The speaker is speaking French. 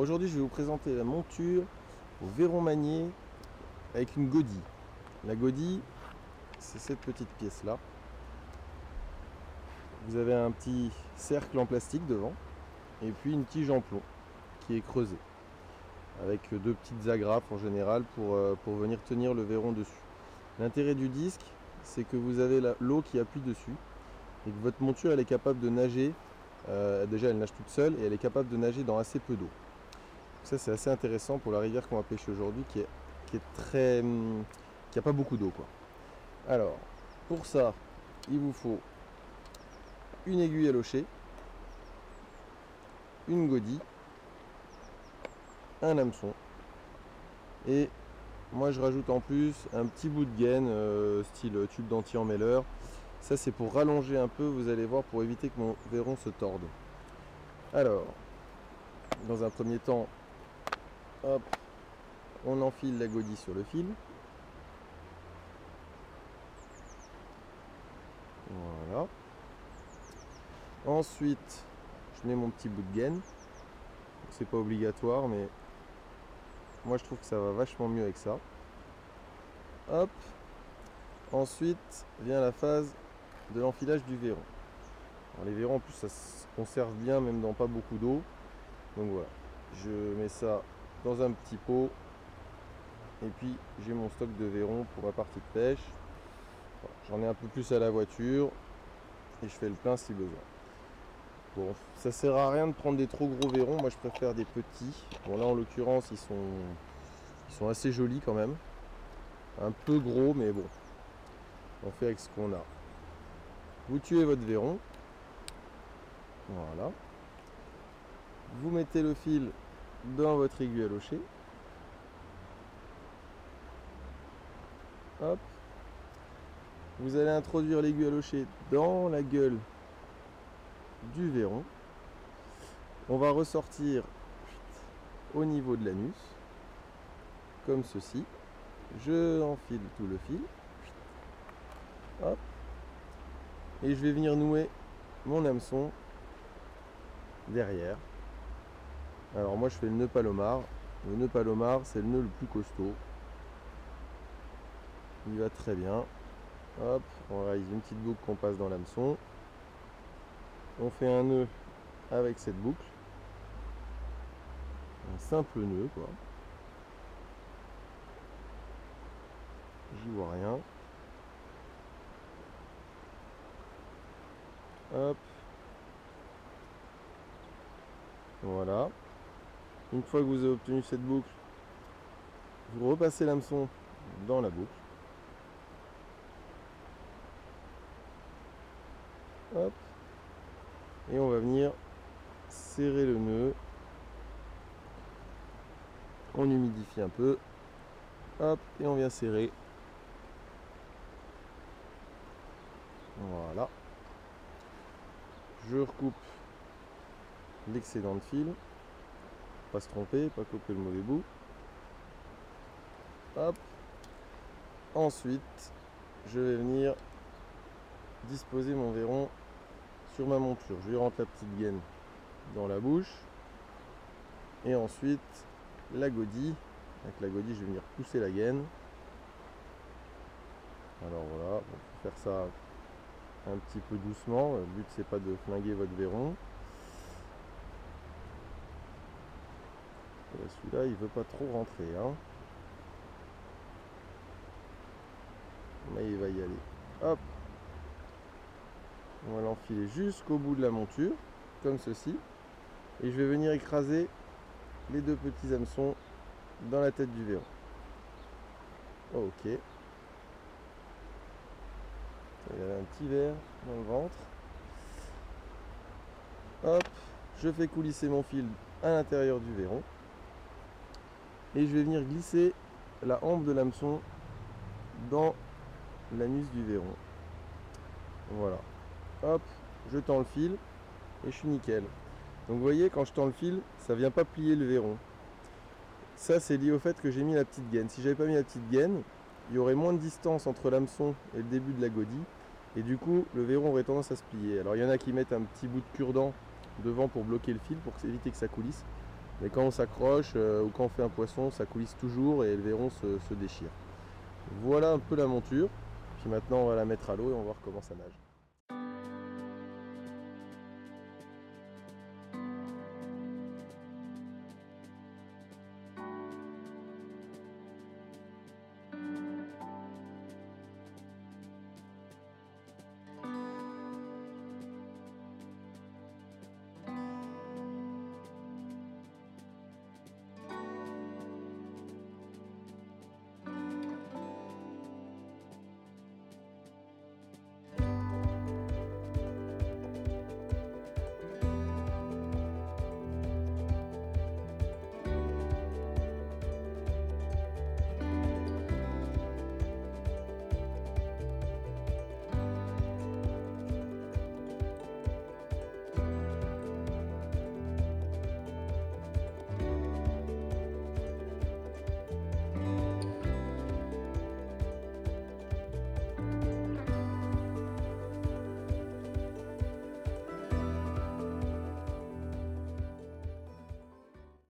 Aujourd'hui je vais vous présenter la monture au verron manié avec une godille. La godille, c'est cette petite pièce là. Vous avez un petit cercle en plastique devant et puis une tige en plomb qui est creusée avec deux petites agrafes en général pour venir tenir le verron dessus. L'intérêt du disque, c'est que vous avez l'eau qui appuie dessus et que votre monture elle est capable de nager. Déjà elle nage toute seule et elle est capable de nager dans assez peu d'eau. Ça c'est assez intéressant pour la rivière qu'on va pêcher aujourd'hui qui a pas beaucoup d'eau quoi. Alors pour ça il vous faut une aiguille à locher, une godille, un hameçon et moi je rajoute en plus un petit bout de gaine style tube dentier emmêleur. Ça c'est pour rallonger un peu, vous allez voir, pour éviter que mon verron se torde. Alors dans un premier temps, hop, on enfile la godille sur le fil. Voilà. Ensuite, je mets mon petit bout de gaine. C'est pas obligatoire, mais moi je trouve que ça va vachement mieux avec ça. Hop. Ensuite vient la phase de l'enfilage du verron. Alors, les verrons en plus ça se conserve bien même dans pas beaucoup d'eau. Donc voilà, je mets ça dans un petit pot et puis j'ai mon stock de verrons pour ma partie de pêche. Voilà, j'en ai un peu plus à la voiture et je fais le plein si besoin. Bon, ça sert à rien de prendre des trop gros verrons, moi je préfère des petits. Bon là en l'occurrence ils sont assez jolis quand même. Un peu gros mais bon, on fait avec ce qu'on a. Vous tuez votre verron. Voilà. Vous mettez le fil dans votre aiguille à locher. Hop. Vous allez introduire l'aiguille à locher dans la gueule du verron. On va ressortir au niveau de l'anus, comme ceci. Je enfile tout le fil. Hop. Et je vais venir nouer mon hameçon derrière. Alors moi je fais le nœud palomar. Le nœud palomar c'est le nœud le plus costaud. Il va très bien. Hop, on réalise une petite boucle qu'on passe dans l'hameçon. On fait un nœud avec cette boucle. Un simple nœud quoi. J'y vois rien. Hop. Voilà. Une fois que vous avez obtenu cette boucle, vous repassez l'hameçon dans la boucle. Hop. Et on va venir serrer le nœud. On humidifie un peu. Hop. Et on vient serrer. Voilà. Je recoupe l'excédent de fil. Pas se tromper, pas couper le mauvais bout. Hop. Ensuite, je vais venir disposer mon verron sur ma monture. Je lui rentre la petite gaine dans la bouche. Et ensuite, la godille. Avec la godille, je vais venir pousser la gaine. Alors voilà, on peut faire ça un petit peu doucement. Le but, c'est pas de flinguer votre verron. Celui-là, il veut pas trop rentrer. Hein. Mais il va y aller. Hop. On va l'enfiler jusqu'au bout de la monture, comme ceci. Et je vais venir écraser les deux petits hameçons dans la tête du verron. Ok. Il y avait un petit verre dans le ventre. Hop. Je fais coulisser mon fil à l'intérieur du verron. Et je vais venir glisser la hampe de l'hameçon dans l'anus du verron. Voilà. Hop, je tends le fil et je suis nickel. Donc vous voyez, quand je tends le fil, ça vient pas plier le verron. Ça c'est lié au fait que j'ai mis la petite gaine. Si j'avais pas mis la petite gaine, il y aurait moins de distance entre l'hameçon et le début de la godille. Et du coup, le verron aurait tendance à se plier. Alors il y en a qui mettent un petit bout de cure-dent devant pour bloquer le fil, pour éviter que ça coulisse. Mais quand on s'accroche ou quand on fait un poisson, ça coulisse toujours et le verron se déchire. Voilà un peu la monture. Puis maintenant on va la mettre à l'eau et on va voir comment ça nage.